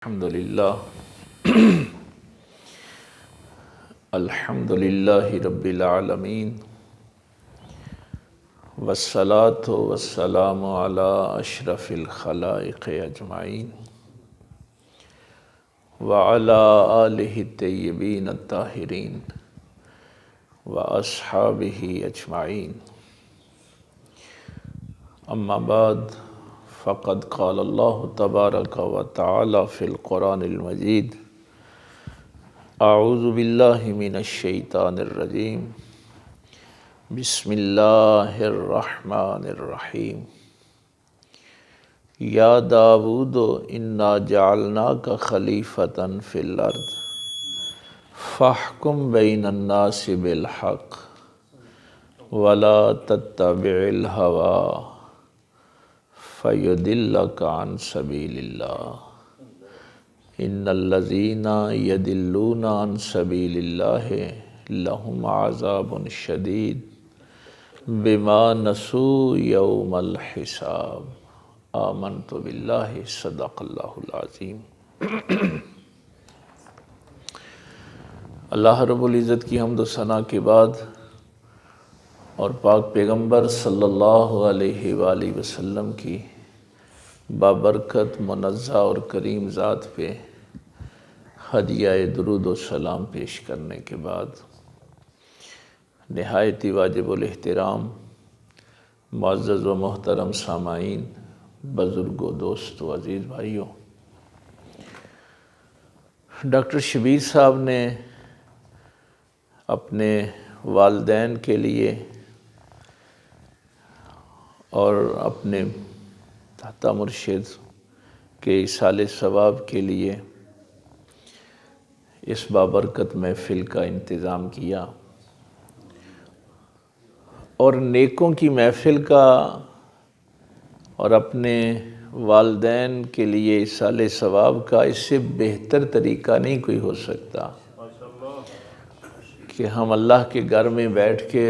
الحمد للہ رب العالمین والصلاة والسلام علی اشرف الخلائق اجمعین وعلی آلہ الطیبین الطاہرین واصحابہ اجمعین اما بعد فقد قال اللہ تبارک و تعالی فی القرآن المجید اعوذ باللہ من الشیطان الرجیم بسم اللہ الرحمن الرحیم یا داود انا جعلناک خلیفۃ فی الارض فاحکم بین الناس بالحق ولا تتبع الہوی فیضلک عن سبیل اللہ ان الذین یضلون عن سبیل اللہ لہم عذاب شدید بما نسوا یوم الحساب آمنت باللہ صدق اللہ العظیم۔ اللہ رب العزت کی حمد و ثنا کے بعد اور پاک پیغمبر صلی اللہ علیہ وآلہ وسلم کی بابرکت منزہ اور کریم ذات پہ ہدیہ درود و سلام پیش کرنے کے بعد نہایت ہی واجب الاحترام معزز و محترم سامعین، بزرگوں، دوستوں، عزیز بھائیوں، ڈاکٹر شبیر صاحب نے اپنے والدین کے لیے اور اپنے داتا مرشد کے ایصال ثواب کے لیے اس بابرکت محفل کا انتظام کیا اور نیکوں کی محفل کا اور اپنے والدین کے لیے ایصال ثواب کا اس سے بہتر طریقہ نہیں کوئی ہو سکتا کہ ہم اللہ کے گھر میں بیٹھ کے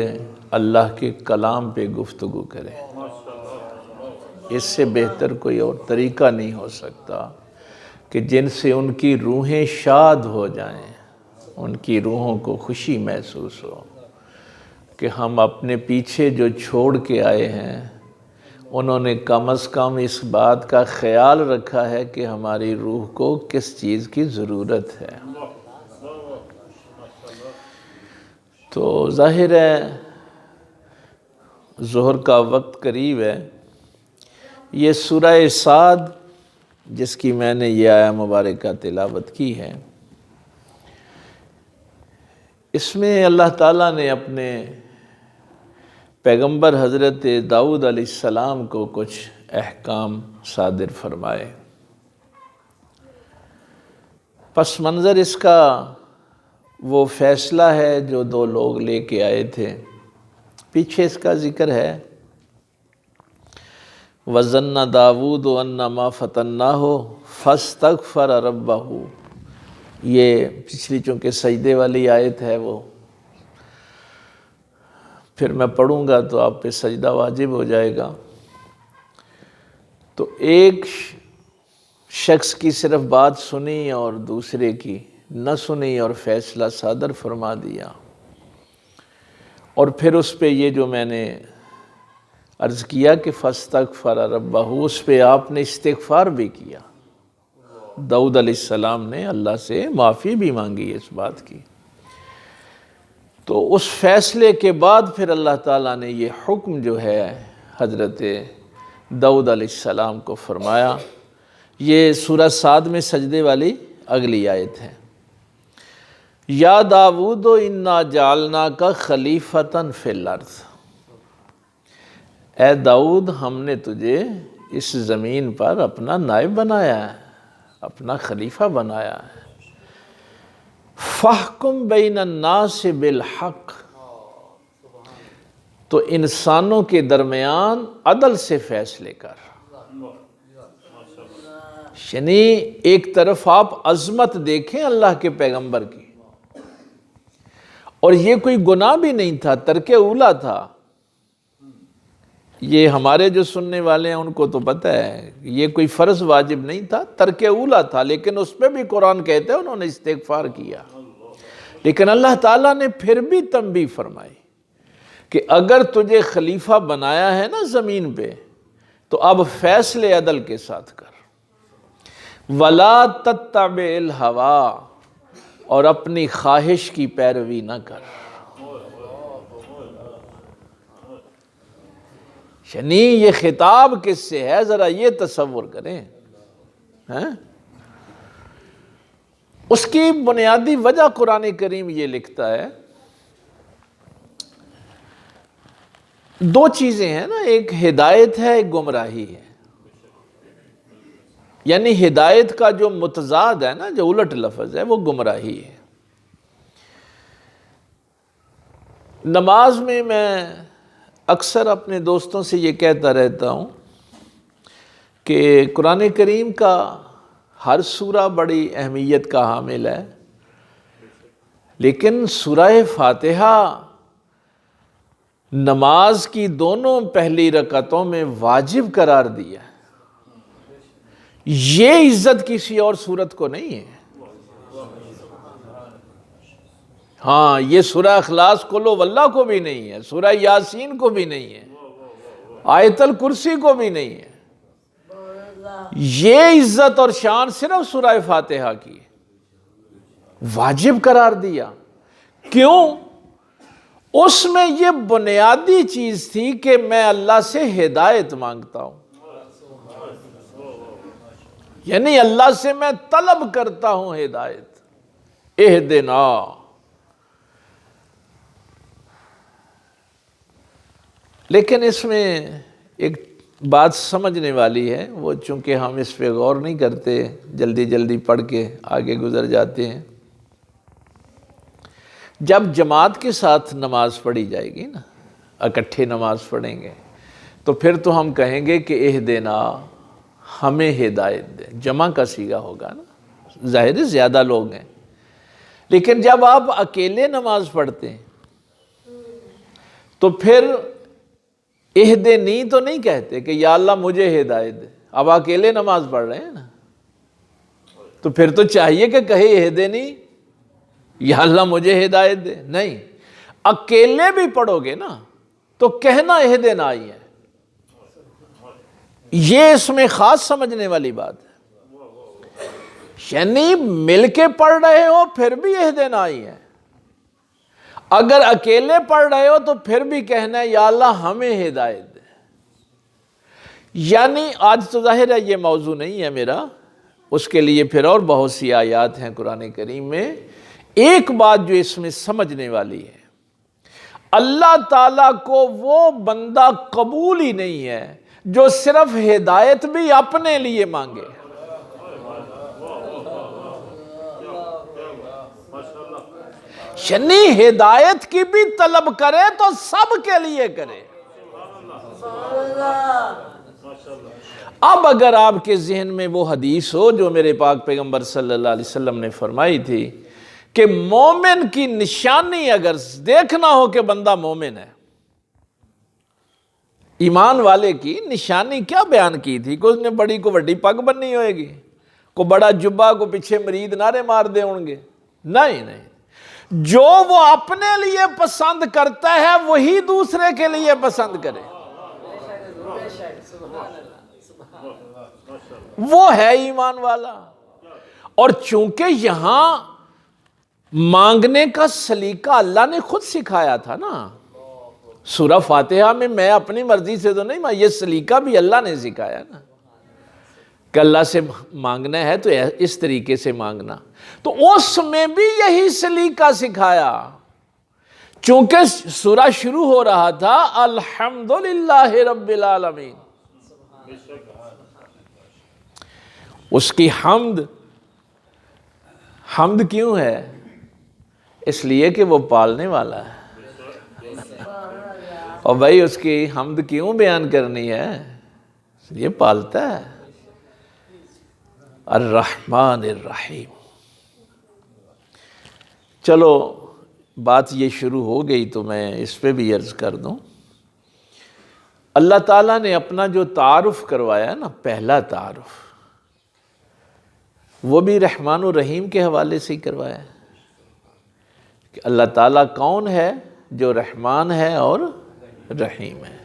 اللہ کے کلام پہ گفتگو کریں۔ اس سے بہتر کوئی اور طریقہ نہیں ہو سکتا کہ جن سے ان کی روحیں شاد ہو جائیں، ان کی روحوں کو خوشی محسوس ہو کہ ہم اپنے پیچھے جو چھوڑ کے آئے ہیں انہوں نے کم از کم اس بات کا خیال رکھا ہے کہ ہماری روح کو کس چیز کی ضرورت ہے۔ تو ظاہر ہے ظہر کا وقت قریب ہے۔ یہ سورہ صاد جس کی میں نے یہ آیہ مبارکہ تلاوت کی ہے، اس میں اللہ تعالیٰ نے اپنے پیغمبر حضرت داؤد علیہ السلام کو کچھ احکام صادر فرمائے۔ پس منظر اس کا وہ فیصلہ ہے جو دو لوگ لے کے آئے تھے، پیچھے اس کا ذکر ہے وَظَنَّ دَاوُودُ أَنَّمَا فَتَنَّاهُ فَاسْتَغْفَرَ رَبَّهُ، یہ پچھلی چونکہ سجدے والی آیت ہے، وہ پھر میں پڑھوں گا تو آپ پہ سجدہ واجب ہو جائے گا۔ تو ایک شخص کی صرف بات سنی اور دوسرے کی نہ سنی اور فیصلہ صادر فرما دیا، اور پھر اس پہ یہ جو میں نے عرض کیا کہ فَاسْتَغْفَرَ رَبَّهُ، اس پہ آپ نے استغفار بھی کیا، داؤد علیہ السلام نے اللہ سے معافی بھی مانگی اس بات کی۔ تو اس فیصلے کے بعد پھر اللہ تعالیٰ نے یہ حکم جو ہے حضرت داؤد علیہ السلام کو فرمایا۔ یہ سورہ صاد میں سجدے والی اگلی آیت ہے۔ یا داود انا جعلناک خلیفۃ فی الارض، اے داؤد ہم نے تجھے اس زمین پر اپنا نائب بنایا ہے، اپنا خلیفہ بنایا ہے۔ فاحکم بین الناس بالحق، تو انسانوں کے درمیان عدل سے فیصلے کر۔ یعنی ایک طرف آپ عظمت دیکھیں اللہ کے پیغمبر کی، اور یہ کوئی گناہ بھی نہیں تھا، ترک اولیٰ تھا یہ ہمارے جو سننے والے ہیں ان کو تو پتہ ہے یہ کوئی فرض واجب نہیں تھا، ترک اولا تھا، لیکن اس پہ بھی قرآن کہتے ہیں انہوں نے استغفار کیا۔ لیکن اللہ تعالیٰ نے پھر بھی تنبیہ فرمائی کہ اگر تجھے خلیفہ بنایا ہے نا زمین پہ تو اب فیصلے عدل کے ساتھ کر، وَلَا تَتَّبِعِ الْهَوَىٰ، اور اپنی خواہش کی پیروی نہ کر۔ یعنی یہ خطاب کس سے ہے ذرا یہ تصور کریں۔ اس کی بنیادی وجہ قرآن کریم یہ لکھتا ہے، دو چیزیں ہیں نا، ایک ہدایت ہے، ایک گمراہی ہے۔ یعنی ہدایت کا جو متضاد ہے نا، جو الٹ لفظ ہے، وہ گمراہی ہے۔ نماز میں اکثر اپنے دوستوں سے یہ کہتا رہتا ہوں کہ قرآن کریم کا ہر سورہ بڑی اہمیت کا حامل ہے، لیکن سورہ فاتحہ نماز کی دونوں پہلی رکعتوں میں واجب قرار دیا ہے۔ یہ عزت کسی اور سورت کو نہیں ہے۔ ہاں، یہ سورہ اخلاص قل واللہ کو بھی نہیں ہے، سورہ یاسین کو بھی نہیں ہے، آیت الکرسی کو بھی نہیں ہے۔ یہ عزت اور شان صرف سورہ فاتحہ کی ہے، واجب قرار دیا۔ کیوں؟ اس میں یہ بنیادی چیز تھی کہ میں اللہ سے ہدایت مانگتا ہوں، یعنی اللہ سے میں طلب کرتا ہوں ہدایت، اہدنا۔ لیکن اس میں ایک بات سمجھنے والی ہے، وہ چونکہ ہم اس پہ غور نہیں کرتے، جلدی جلدی پڑھ کے آگے گزر جاتے ہیں۔ جب جماعت کے ساتھ نماز پڑھی جائے گی نا، اکٹھے نماز پڑھیں گے، تو پھر تو ہم کہیں گے کہ اہدنا، ہمیں ہدایت دے، جمع کا صیغہ ہوگا نا، ظاہر ہے زیادہ لوگ ہیں۔ لیکن جب آپ اکیلے نماز پڑھتے ہیں تو پھر اہدنی تو نہیں کہتے کہ یا اللہ مجھے ہدایت دے، اب اکیلے نماز پڑھ رہے ہیں نا، تو پھر تو چاہیے کہ کہے اہدنی، یا اللہ مجھے ہدایت دے۔ نہیں، اکیلے بھی پڑھو گے نا تو کہنا اہدنا ہی ہے۔ یہ اس میں خاص سمجھنے والی بات ہے، یعنی مل کے پڑھ رہے ہو پھر بھی اہدنا ہی ہے، اگر اکیلے پڑھ رہے ہو تو پھر بھی کہنا ہے یا اللہ ہمیں ہدایت دے۔ یعنی آج تو ظاہر ہے یہ موضوع نہیں ہے میرا، اس کے لیے پھر اور بہت سی آیات ہیں قرآن کریم میں۔ ایک بات جو اس میں سمجھنے والی ہے، اللہ تعالیٰ کو وہ بندہ قبول ہی نہیں ہے جو صرف ہدایت بھی اپنے لیے مانگے۔ یعنی ہدایت کی بھی طلب کرے تو سب کے لیے کرے۔ اب اگر آپ کے ذہن میں وہ حدیث ہو جو میرے پاک پیغمبر صلی اللہ علیہ وسلم نے فرمائی تھی کہ مومن کی نشانی اگر دیکھنا ہو کہ بندہ مومن ہے، ایمان والے کی نشانی کیا بیان کی تھی؟ کہ اس نے بڑی کو وڈی پگ بننی ہوئے گی، کو بڑا جبہ کو پیچھے مرید نعرے مار دے ہوں گے؟ نہیں نہیں، جو وہ اپنے لیے پسند کرتا ہے وہی دوسرے کے لیے پسند کرے، وہ ہے ایمان والا۔ اور چونکہ یہاں مانگنے کا سلیقہ اللہ نے خود سکھایا تھا نا، سورہ فاتحہ میں اپنی مرضی سے تو نہیں، یہ سلیقہ بھی اللہ نے سکھایا نا کہ اللہ سے مانگنا ہے تو اس طریقے سے مانگنا، تو اس میں بھی یہی سلیقہ سکھایا۔ چونکہ سورہ شروع ہو رہا تھا الحمدللہ رب العالمین، اس کی حمد کیوں ہے؟ اس لیے کہ وہ پالنے والا ہے۔ اور بھائی اس کی حمد کیوں بیان کرنی ہے؟ یہ پالتا ہے۔ الرحمن الرحیم۔ چلو بات یہ شروع ہو گئی تو میں اس پہ بھی عرض کر دوں اللہ تعالیٰ نے اپنا جو تعارف کروایا نا، پہلا تعارف، وہ بھی رحمان و رحیم کے حوالے سے ہی کروایا ہے کہ اللہ تعالیٰ کون ہے؟ جو رحمان ہے اور رحیم ہے۔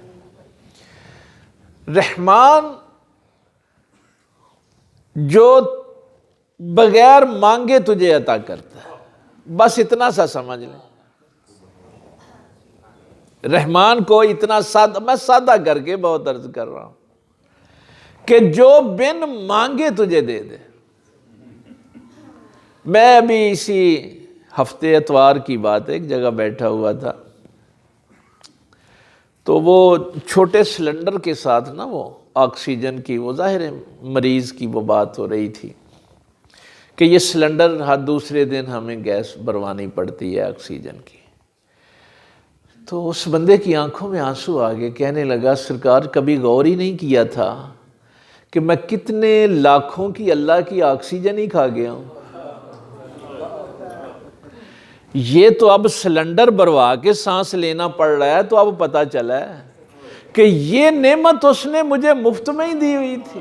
رحمان جو بغیر مانگے تجھے عطا کرتا ہے، بس اتنا سا سمجھ لیں۔ رحمان کو اتنا سادہ، میں سادہ کر کے بہت عرض کر رہا ہوں کہ جو بن مانگے تجھے دے دے۔ میں ابھی اسی ہفتے اتوار کی بات ہے، ایک جگہ بیٹھا ہوا تھا، تو وہ چھوٹے سلنڈر کے ساتھ نا وہ آکسیجن کی، وہ ظاہر ہے مریض کی وہ بات ہو رہی تھی کہ یہ سلنڈر ہر دوسرے دن ہمیں گیس بھروانی پڑتی ہے آکسیجن کی۔ تو اس بندے کی آنکھوں میں آنسو آ گئے، کہنے لگا سرکار کبھی غور ہی نہیں کیا تھا کہ میں کتنے لاکھوں کی اللہ کی آکسیجن ہی کھا گیا ہوں۔ یہ تو اب سلنڈر بھروا کے سانس لینا پڑ رہا ہے، تو اب پتہ چلا ہے کہ یہ نعمت اس نے مجھے مفت میں ہی دی ہوئی تھی۔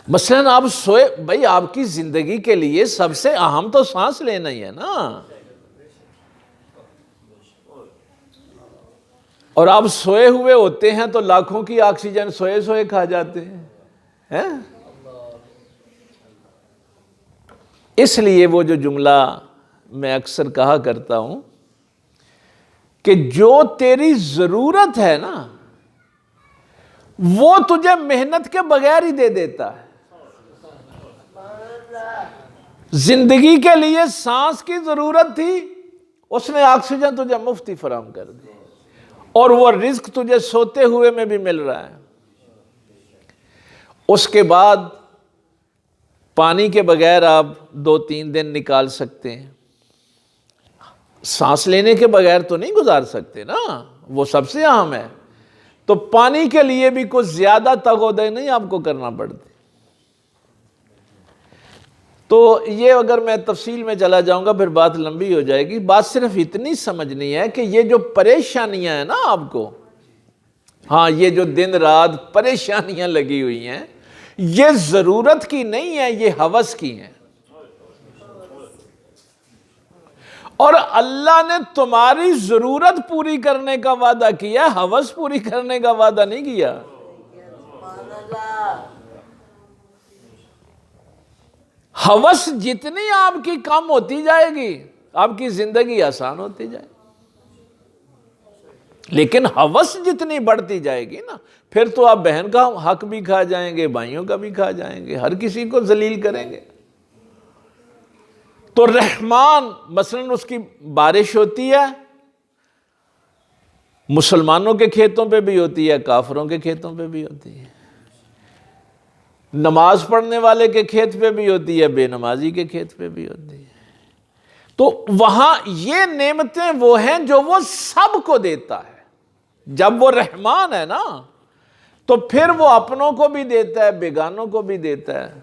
مثلاً آپ سوئے، بھائی آپ کی زندگی کے لیے سب سے اہم تو سانس لینا ہی ہے نا، اور آپ سوئے ہوئے ہوتے ہیں تو لاکھوں کی آکسیجن سوئے سوئے کھا جاتے ہیں۔ اس لیے وہ جو جملہ میں اکثر کہا کرتا ہوں کہ جو تیری ضرورت ہے نا وہ تجھے محنت کے بغیر ہی دے دیتا ہے۔ زندگی کے لیے سانس کی ضرورت تھی، اس نے آکسیجن تجھے مفت فراہم کر دی، اور وہ رزق تجھے سوتے ہوئے میں بھی مل رہا ہے۔ اس کے بعد پانی کے بغیر آپ 2-3 دن نکال سکتے ہیں، سانس لینے کے بغیر تو نہیں گزار سکتے نا، وہ سب سے اہم ہے۔ تو پانی کے لیے بھی کچھ زیادہ تگودے نہیں آپ کو کرنا پڑتی۔ تو یہ اگر میں تفصیل میں چلا جاؤں گا پھر بات لمبی ہو جائے گی۔ بات صرف اتنی سمجھنی ہے کہ یہ جو پریشانیاں ہیں نا آپ کو، ہاں یہ جو دن رات پریشانیاں لگی ہوئی ہیں، یہ ضرورت کی نہیں ہے، یہ ہوس کی ہیں۔ اور اللہ نے تمہاری ضرورت پوری کرنے کا وعدہ کیا، ہوس پوری کرنے کا وعدہ نہیں کیا۔ ہوس جتنی آپ کی کم ہوتی جائے گی، آپ کی زندگی آسان ہوتی جائے گی، لیکن ہوس جتنی بڑھتی جائے گی نا، پھر تو آپ بہن کا حق بھی کھا جائیں گے، بھائیوں کا بھی کھا جائیں گے، ہر کسی کو ذلیل کریں گے۔ تو رحمان مثلاً اس کی بارش ہوتی ہے، مسلمانوں کے کھیتوں پہ بھی ہوتی ہے، کافروں کے کھیتوں پہ بھی ہوتی ہے، نماز پڑھنے والے کے کھیت پہ بھی ہوتی ہے، بے نمازی کے کھیت پہ بھی ہوتی ہے۔ تو وہاں یہ نعمتیں وہ ہیں جو وہ سب کو دیتا ہے۔ جب وہ رحمان ہے نا تو پھر وہ اپنوں کو بھی دیتا ہے، بیگانوں کو بھی دیتا ہے،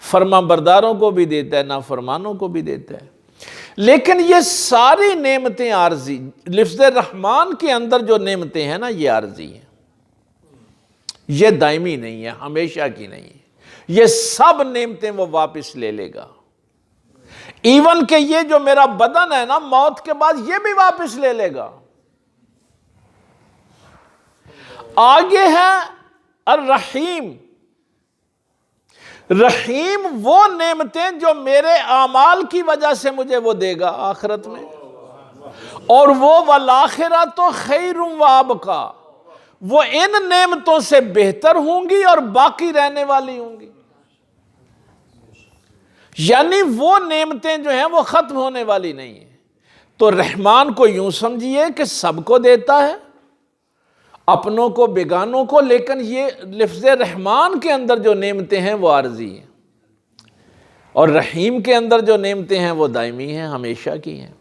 فرما برداروں کو بھی دیتا ہے، نافرمانوں کو بھی دیتا ہے۔ لیکن یہ ساری نعمتیں عارضی، لفظ رحمان کے اندر جو نعمتیں ہیں نا یہ عارضی ہیں، یہ دائمی نہیں ہے، ہمیشہ کی نہیں ہے۔ یہ سب نعمتیں وہ واپس لے لے گا، ایون کہ یہ جو میرا بدن ہے نا موت کے بعد یہ بھی واپس لے لے گا۔ آگے ہے الرحیم۔ رحیم وہ نعمتیں جو میرے اعمال کی وجہ سے مجھے وہ دے گا آخرت میں، اور وہ والآخرۃ خیر وابقیٰ، وہ ان نعمتوں سے بہتر ہوں گی اور باقی رہنے والی ہوں گی۔ یعنی وہ نعمتیں جو ہیں وہ ختم ہونے والی نہیں ہیں۔ تو رحمان کو یوں سمجھیے کہ سب کو دیتا ہے، اپنوں کو بیگانوں کو، لیکن یہ لفظ رحمان کے اندر جو نعمتیں ہیں وہ عارضی ہیں، اور رحیم کے اندر جو نعمتیں ہیں وہ دائمی ہیں، ہمیشہ کی ہیں۔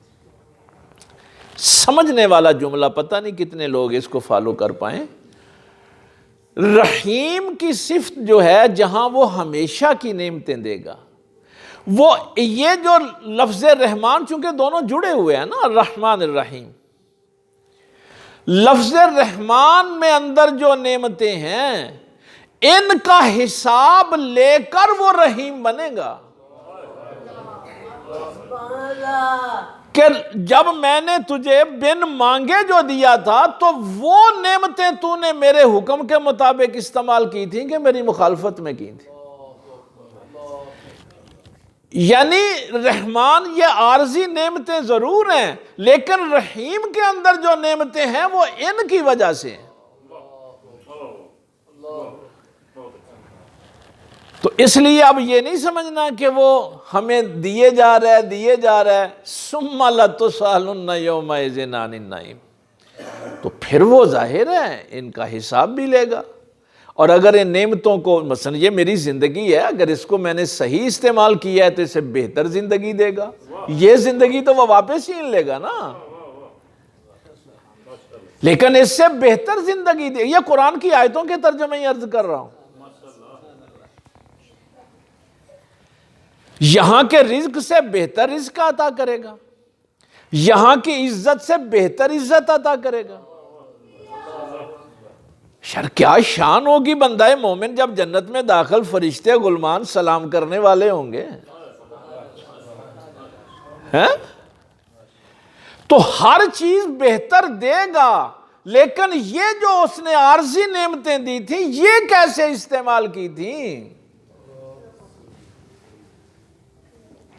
سمجھنے والا جملہ، پتہ نہیں کتنے لوگ اس کو فالو کر پائیں۔ رحیم کی صفت جو ہے جہاں وہ ہمیشہ کی نعمتیں دے گا، وہ یہ جو لفظ رحمان چونکہ دونوں جڑے ہوئے ہیں نا، الرحمن الرحیم، لفظ رحمان میں اندر جو نعمتیں ہیں ان کا حساب لے کر وہ رحیم بنے گا، کہ جب میں نے تجھے بن مانگے جو دیا تھا تو وہ نعمتیں تو نے میرے حکم کے مطابق استعمال کی تھیں کہ میری مخالفت میں کی تھی۔ یعنی رحمان یہ عارضی نعمتیں ضرور ہیں، لیکن رحیم کے اندر جو نعمتیں ہیں وہ ان کی وجہ سے ہیں۔ تو اس لیے اب یہ نہیں سمجھنا کہ وہ ہمیں دیے جا رہا ہے ثم لتسألن یومئذ عن النعیم، تو پھر وہ ظاہر ہے ان کا حساب بھی لے گا۔ اور اگر ان نعمتوں کو، مثلا یہ میری زندگی ہے، اگر اس کو میں نے صحیح استعمال کیا ہے تو اسے بہتر زندگی دے گا، یہ زندگی تو وہ واپس ہی لے گا نا، لیکن اس سے بہتر زندگی دے۔ یہ قرآن کی آیتوں کے ترجمے ہی عرض کر رہا ہوں۔ یہاں کے رزق سے بہتر رزق عطا کرے گا، یہاں کی عزت سے بہتر عزت عطا کرے گا۔ کیا شان ہوگی بندہ مومن جب جنت میں داخل فرشتے غلمان سلام کرنے والے ہوں گے، تو ہر چیز بہتر دے گا، لیکن یہ جو اس نے عارضی نعمتیں دی تھی یہ کیسے استعمال کی تھیں؟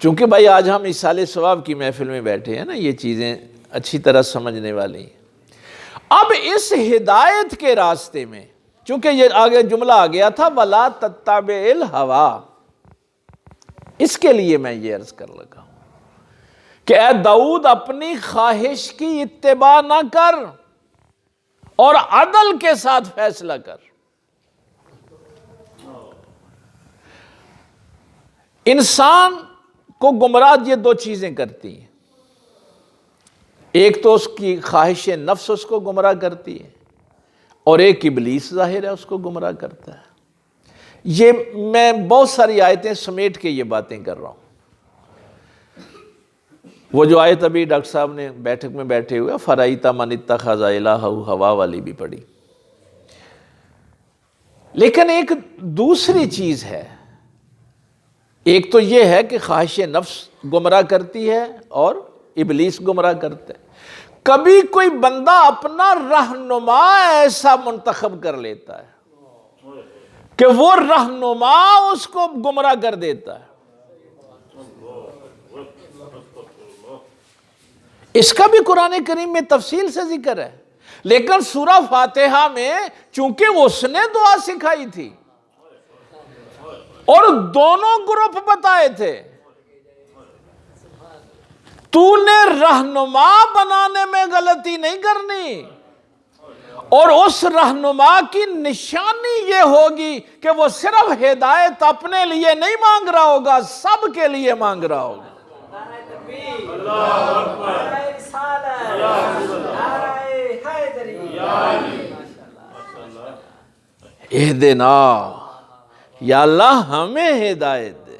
چونکہ بھائی آج ہم ایصال ثواب کی محفل میں بیٹھے ہیں نا، یہ چیزیں اچھی طرح سمجھنے والی ہیں۔ اب اس ہدایت کے راستے میں، چونکہ یہ آگے جملہ آ گیا تھا وَلَا تَتَّبِعِ الْهَوَىٰ، اس کے لیے میں یہ عرض کر لگا ہوں کہ اے داؤد اپنی خواہش کی اتباع نہ کر اور عدل کے ساتھ فیصلہ کر۔ انسان کو گمراہ یہ دو چیزیں کرتی ہیں، ایک تو اس کی خواہش نفس اس کو گمراہ کرتی ہے، اور ایک ابلیس ظاہر ہے اس کو گمراہ کرتا ہے۔ یہ میں بہت ساری آیتیں سمیٹ کے یہ باتیں کر رہا ہوں۔ وہ جو آیت ابھی ڈاکٹر صاحب نے بیٹھک میں بیٹھے ہوئے فَرَأَيْتَ مَنِ اتَّخَذَ إِلَٰهَهُ هَوَىٰ والی بھی پڑھی، لیکن ایک دوسری چیز ہے، ایک تو یہ ہے کہ خواہش نفس گمراہ کرتی ہے اور ابلیس گمراہ کرتا ہے۔ کبھی کوئی بندہ اپنا رہنما ایسا منتخب کر لیتا ہے کہ وہ رہنما اس کو گمراہ کر دیتا ہے۔ اس کا بھی قرآن کریم میں تفصیل سے ذکر ہے، لیکن سورہ فاتحہ میں چونکہ اس نے دعا سکھائی تھی اور دونوں گروپ بتائے تھے، تو نے رہنما بنانے میں غلطی نہیں کرنی، اور اس رہنما کی نشانی یہ ہوگی کہ وہ صرف ہدایت اپنے لیے نہیں مانگ رہا ہوگا، سب کے لیے مانگ رہا ہوگا۔ اہدنا، یا اللہ ہمیں ہدایت دے،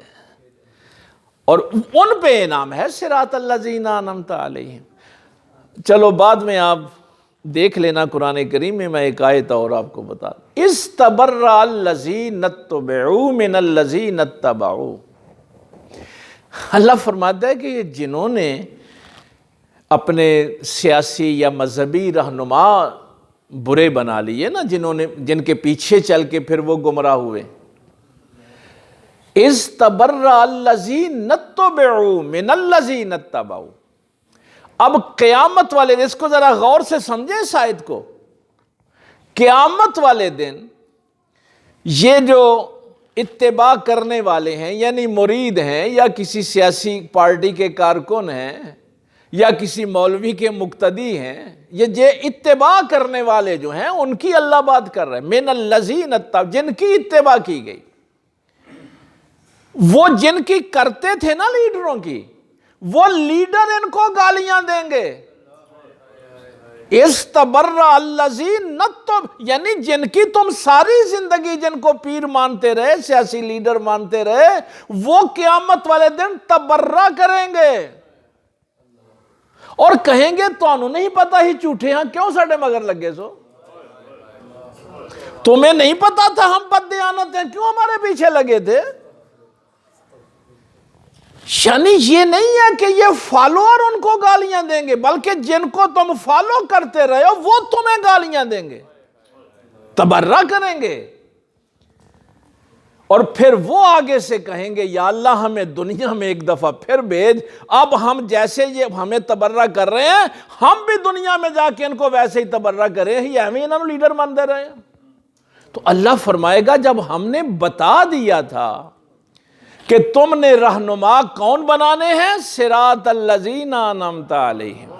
اور ان پہ انعام ہے صراط الذین انعمت علیہم۔ چلو بعد میں آپ دیکھ لینا قرآن کریم میں، میں ایک آیت اور آپ کو بتا دوں۔ استبرأ الذین اتبعوا من الذین اتبعوا، اللہ فرماتا ہے کہ یہ جنہوں نے اپنے سیاسی یا مذہبی رہنما برے بنا لیے نا، جن کے پیچھے چل کے پھر وہ گمراہ ہوئے، استبرأ الذین اتبعوا من الذین اتبعوا۔ اب قیامت والے دن، اس کو ذرا غور سے سمجھیں اس آیت کو، قیامت والے دن یہ جو اتباع کرنے والے ہیں، یعنی مرید ہیں یا کسی سیاسی پارٹی کے کارکن ہیں یا کسی مولوی کے مقتدی ہیں، یہ اتباع کرنے والے جو ہیں ان کی اللہ بات کر رہے ہیں، من الذین اتبعوا، جن کی اتباع کی گئی۔ وہ جن کی کرتے تھے نا لیڈروں کی، وہ لیڈر ان کو گالیاں دیں گے، استبرأ الذین یعنی جن کی تم ساری زندگی جن کو پیر مانتے رہے، سیاسی لیڈر مانتے رہے، وہ قیامت والے دن تبرہ کریں گے اور کہیں گے تو انہوں نہیں پتا ہی جھوٹے ہاں کیوں ساڑے مگر لگے سو، تمہیں نہیں پتا تھا ہم بددیانت ہیں کیوں ہمارے پیچھے لگے تھے۔ یعنی یہ نہیں ہے کہ یہ فالوور ان کو گالیاں دیں گے، بلکہ جن کو تم فالو کرتے رہے ہو وہ تمہیں گالیاں دیں گے، تبرہ کریں گے، اور پھر وہ آگے سے کہیں گے یا اللہ ہمیں دنیا میں ایک دفعہ پھر بھیج، اب ہم جیسے یہ ہمیں تبرہ کر رہے ہیں ہم بھی دنیا میں جا کے ان کو ویسے ہی تبرہ کریں، یہ ہمیں انہوں نے لیڈر مان دے رہے ہیں۔ تو اللہ فرمائے گا جب ہم نے بتا دیا تھا کہ تم نے رہنما کون بنانے ہیں، صراط الذین انعمت علیہم،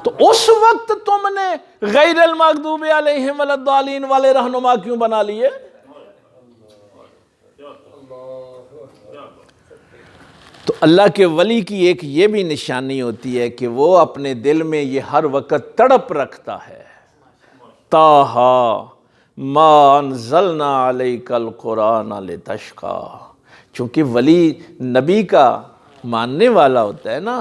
تو اس وقت تم نے غیر المغضوب علیہم ولا الضالین والے رہنما کیوں بنا لیے؟ تو اللہ کے ولی کی ایک یہ بھی نشانی ہوتی ہے کہ وہ اپنے دل میں یہ ہر وقت تڑپ رکھتا ہے، طٰہٰ ما انزلنا علیک القرآن لتشقیٰ، چونکہ ولی نبی کا ماننے والا ہوتا ہے نا،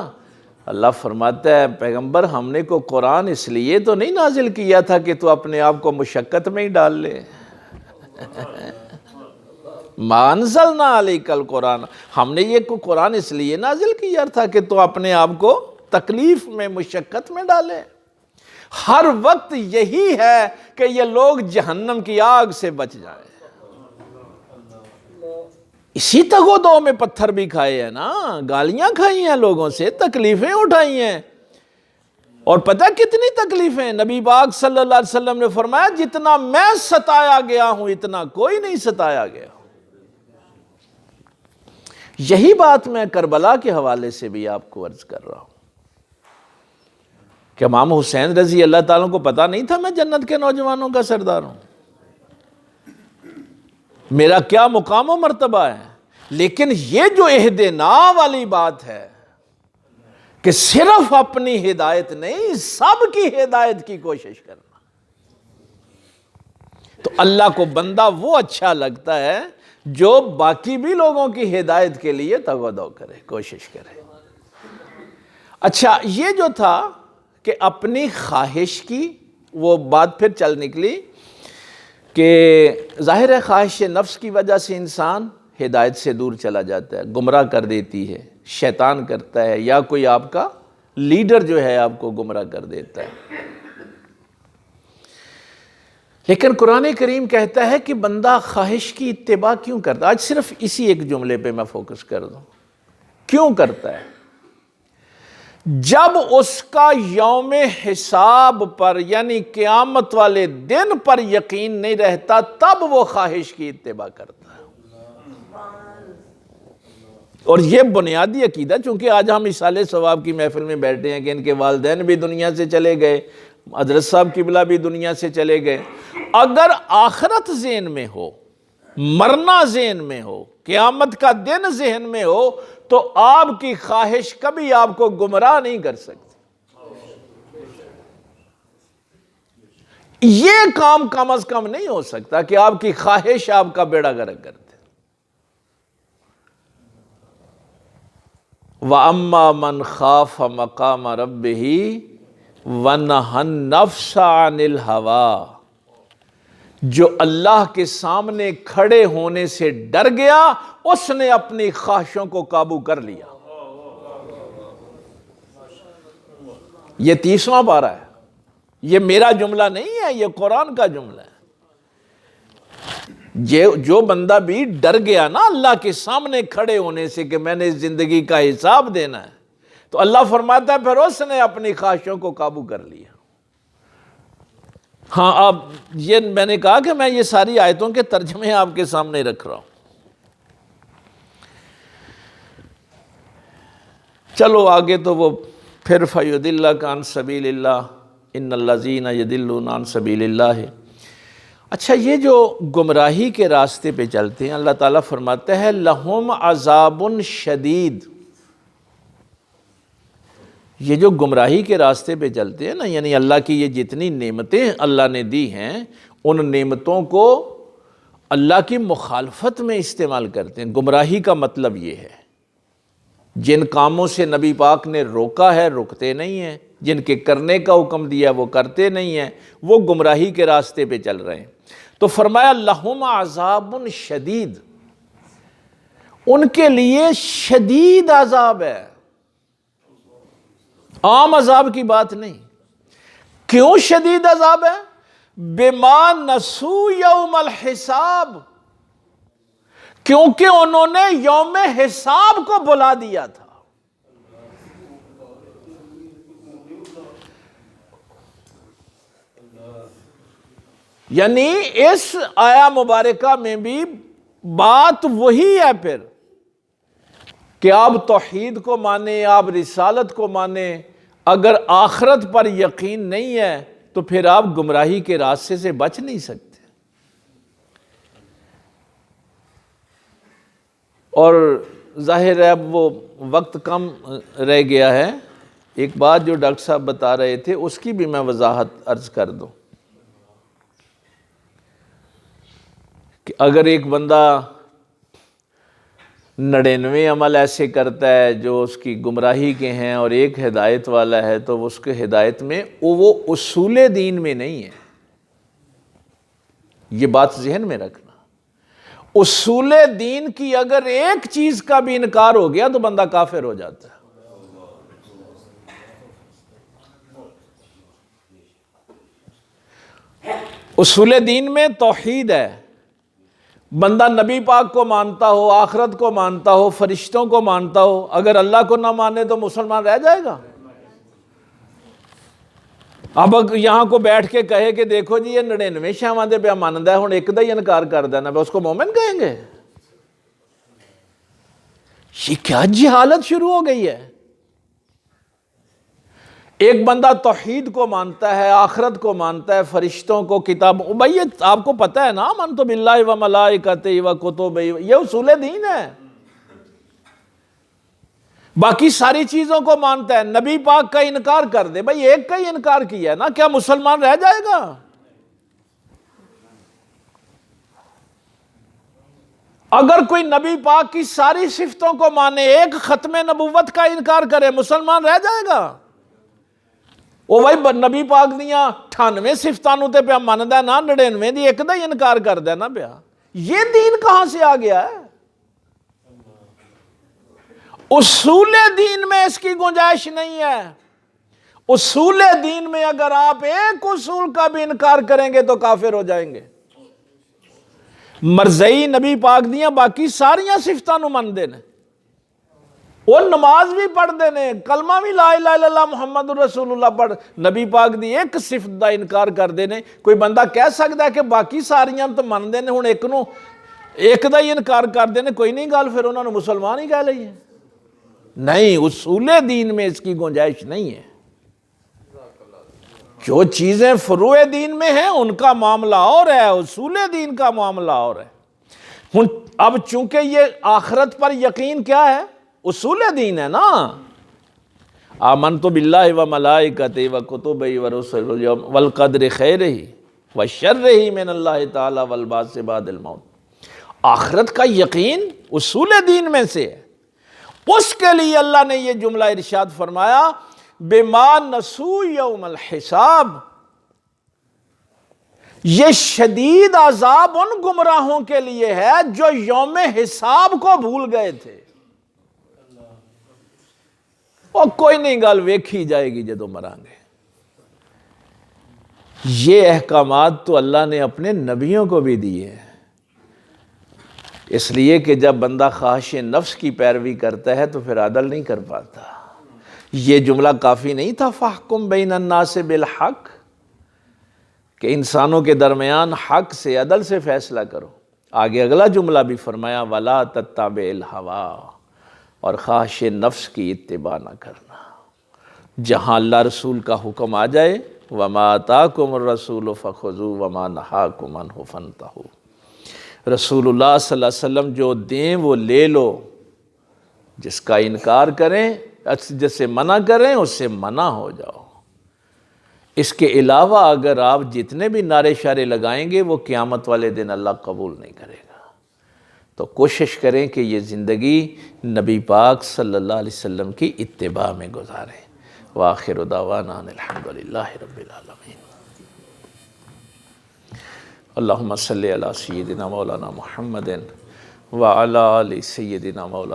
اللہ فرماتا ہے پیغمبر ہم نے کو قرآن اس لیے تو نہیں نازل کیا تھا کہ تو اپنے آپ کو مشقت میں ہی ڈال لے، ما انزلنا علیک القرآن، ہم نے یہ قرآن اس لیے نازل کیا تھا کہ تو اپنے آپ کو تکلیف میں مشقت میں ڈالے۔ ہر وقت یہی ہے کہ یہ لوگ جہنم کی آگ سے بچ جائیں، اسی تگ و دو میں پتھر بھی کھائے ہیں نا، گالیاں کھائی ہیں لوگوں سے، تکلیفیں اٹھائی ہیں، اور پتہ کتنی تکلیفیں، نبی پاک صلی اللہ علیہ وسلم نے فرمایا جتنا میں ستایا گیا ہوں اتنا کوئی نہیں ستایا گیا۔ یہی بات میں کربلا کے حوالے سے بھی آپ کو عرض کر رہا ہوں کہ امام حسین رضی اللہ تعالیٰ کو پتا نہیں تھا میں جنت کے نوجوانوں کا سردار ہوں، میرا کیا مقام و مرتبہ ہے، لیکن یہ جو اہدنا والی بات ہے کہ صرف اپنی ہدایت نہیں سب کی ہدایت کی کوشش کرنا، تو اللہ کو بندہ وہ اچھا لگتا ہے جو باقی بھی لوگوں کی ہدایت کے لیے تگ و دو کرے، کوشش کرے۔ اچھا یہ جو تھا کہ اپنی خواہش کی وہ بات پھر چل نکلی کہ ظاہر ہے خواہش نفس کی وجہ سے انسان ہدایت سے دور چلا جاتا ہے، گمراہ کر دیتی ہے، شیطان کرتا ہے، یا کوئی آپ کا لیڈر جو ہے آپ کو گمراہ کر دیتا ہے۔ لیکن قرآن کریم کہتا ہے کہ بندہ خواہش کی اتباع کیوں کرتا ہے؟ آج صرف اسی ایک جملے پہ میں فوکس کر دوں، کیوں کرتا ہے؟ جب اس کا یوم حساب پر یعنی قیامت والے دن پر یقین نہیں رہتا تب وہ خواہش کی اتباع کرتا ہے، اور یہ بنیادی عقیدہ، چونکہ آج ہم اصالِ ثواب کی محفل میں بیٹھے ہیں کہ ان کے والدین بھی دنیا سے چلے گئے، حضرت صاحب قبلہ بھی دنیا سے چلے گئے، اگر آخرت ذہن میں ہو، مرنا ذہن میں ہو، قیامت کا دن ذہن میں ہو، تو آپ کی خواہش کبھی آپ کو گمراہ نہیں کر سکتی۔ یہ کام کم از کم نہیں ہو سکتا کہ آپ کی خواہش آپ کا بیڑا غرق کر دے۔ وَأَمَّا مَنْ خَافَ مَقَامَ رَبِّهِ وَنَهَى النَّفْسَ عَنِ الْهَوَىٰ، جو اللہ کے سامنے کھڑے ہونے سے ڈر گیا اس نے اپنی خواہشوں کو قابو کر لیا۔ یہ 30واں پارہ ہے، یہ میرا جملہ نہیں ہے، یہ قرآن کا جملہ ہے۔ جو بندہ بھی ڈر گیا نا اللہ کے سامنے کھڑے ہونے سے کہ میں نے زندگی کا حساب دینا ہے، تو اللہ فرماتا ہے پھر اس نے اپنی خواہشوں کو قابو کر لیا۔ ہاں اب یہ میں نے کہا کہ میں یہ ساری آیتوں کے ترجمے آپ کے سامنے رکھ رہا ہوں۔ چلو آگے تو وہ پھر فَيُضِلَّكَ عَن سَبِيلِ اللَّهِ إِنَّ الَّذِينَ يَضِلُّونَ عَن سَبِيلِ اللَّهِ۔ اچھا یہ جو گمراہی کے راستے پہ چلتے ہیں اللہ تعالیٰ فرماتا ہے لَهُمْ عَذَابٌ شَدِيد، یہ جو گمراہی کے راستے پہ چلتے ہیں نا، یعنی اللہ کی یہ جتنی نعمتیں اللہ نے دی ہیں، ان نعمتوں کو اللہ کی مخالفت میں استعمال کرتے ہیں۔ گمراہی کا مطلب یہ ہے، جن کاموں سے نبی پاک نے روکا ہے رکتے نہیں ہیں، جن کے کرنے کا حکم دیا وہ کرتے نہیں ہیں، وہ گمراہی کے راستے پہ چل رہے ہیں۔ تو فرمایا لہم عذاب شدید، ان کے لیے شدید عذاب ہے، عام عذاب کی بات نہیں۔ کیوں شدید عذاب ہے؟ بما نسوا یوم الحساب، کیونکہ انہوں نے یوم حساب کو بلا دیا تھا۔ یعنی اس آیا مبارکہ میں بھی بات وہی ہے پھر کہ آپ توحید کو مانیں، آپ رسالت کو مانیں، اگر آخرت پر یقین نہیں ہے تو پھر آپ گمراہی کے راستے سے بچ نہیں سکتے۔ اور ظاہر ہے اب وہ وقت کم رہ گیا ہے، ایک بات جو ڈاکٹر صاحب بتا رہے تھے اس کی بھی میں وضاحت عرض کر دوں کہ اگر ایک بندہ 99 عمل ایسے کرتا ہے جو اس کی گمراہی کے ہیں اور ایک ہدایت والا ہے، تو اس کے ہدایت میں وہ اصول دین میں نہیں ہے۔ یہ بات ذہن میں رکھنا، اصول دین کی اگر ایک چیز کا بھی انکار ہو گیا تو بندہ کافر ہو جاتا ہے۔ اصول دین میں توحید ہے، بندہ نبی پاک کو مانتا ہو، آخرت کو مانتا ہو، فرشتوں کو مانتا ہو، اگر اللہ کو نہ مانے تو مسلمان رہ جائے گا؟ اب یہاں کو بیٹھ کے کہے کہ دیکھو جی یہ 99 شاواں دے پہ ماندا ہے، ہن ایک دا ہی انکار کر دینا، اس کو مومن کہیں گے؟ یہ کیا جہالت شروع ہو گئی ہے؟ ایک بندہ توحید کو مانتا ہے، آخرت کو مانتا ہے، فرشتوں کو، کتاب، بھائی یہ آپ کو پتہ ہے نا، آمنت باللہ و ملائکتہ و کتبہ، یہ اصول دین ہے۔ باقی ساری چیزوں کو مانتا ہے، نبی پاک کا انکار کر دے، بھائی ایک کا ہی انکار کیا ہے نا، کیا مسلمان رہ جائے گا؟ اگر کوئی نبی پاک کی ساری صفتوں کو مانے، ایک ختم نبوت کا انکار کرے، مسلمان رہ جائے گا؟ وہ بھائی نبی پاک دیاں 98 صفتاں تے پہ ماندا ہے نا، 99 دی ایک دا ہی انکار کردا ہے نا پیا۔ یہ دین کہاں سے آ گیا ہے؟ اصول دین میں اس کی گنجائش نہیں ہے۔ اصول دین میں اگر آپ ایک اصول کا بھی انکار کریں گے تو کافر ہو جائیں گے۔ مرزئی نبی پاک دیاں باقی ساریاں صفتاں نو من دے نے، وہ نماز بھی پڑھ دے نے، کلمہ بھی لا الہ الا اللہ محمد رسول اللہ پڑھ، نبی پاک دی ایک صفت دا انکار کر دے نے۔ کوئی بندہ کہہ سکتا ہے کہ باقی ساریاں تو من دے نے، ہن ایک نو ایک دا ہی انکار کر دے نے، کوئی نہیں گل، پھر انہوں نے مسلمان ہی کہہ لئیے؟ نہیں، اصول دین میں اس کی گنجائش نہیں ہے۔ جو چیزیں فروع دین میں ہیں ان کا معاملہ اور ہے، اصول دین کا معاملہ اور ہے۔ اب چونکہ یہ آخرت پر یقین کیا ہے؟ اصول دین ہے نا۔ آمنت باللہ و ملائکتہ و کتبہ و رسلہ والقدر خیرہ و شرہ من اللہ تعالی والبعث بعد الموت۔ آخرت کا یقین اصول دین میں سے ہے۔ اس کے لیے اللہ نے یہ جملہ ارشاد فرمایا بما نسوا یوم الحساب، یہ شدید عذاب ان گمراہوں کے لیے ہے جو یوم حساب کو بھول گئے تھے۔ اور کوئی نہیں گل ویکھی جائے گی جدو مران گے۔ یہ احکامات تو اللہ نے اپنے نبیوں کو بھی دیے ہیں، اس لیے کہ جب بندہ خواہش نفس کی پیروی کرتا ہے تو پھر عدل نہیں کر پاتا۔ یہ جملہ کافی نہیں تھا فاحکم بین الناس بالحق، کہ انسانوں کے درمیان حق سے، عدل سے فیصلہ کرو۔ آگے اگلا جملہ بھی فرمایا ولا تتبع الہوی، اور خواہش نفس کی اتباع نہ کرنا۔ جہاں اللہ رسول کا حکم آ جائے وما آتاکم الرسول فخذوہ وما نہاکم عنہ فانتہوا، رسول اللہ صلی اللہ علیہ وسلم جو دیں وہ لے لو، جس کا انکار کریں جس سے منع کریں اس سے منع ہو جاؤ۔ اس کے علاوہ اگر آپ جتنے بھی نعرے شعرے لگائیں گے وہ قیامت والے دن اللہ قبول نہیں کرے گا۔ تو کوشش کریں کہ یہ زندگی نبی پاک صلی اللہ علیہ وسلم کی اتباع میں گزاریں۔ وآخر دعوانا ان الحمدللہ رب العالمین۔ اللہم صلی علی سیدنا مولانا محمد وعلی آل سیدنا مولانا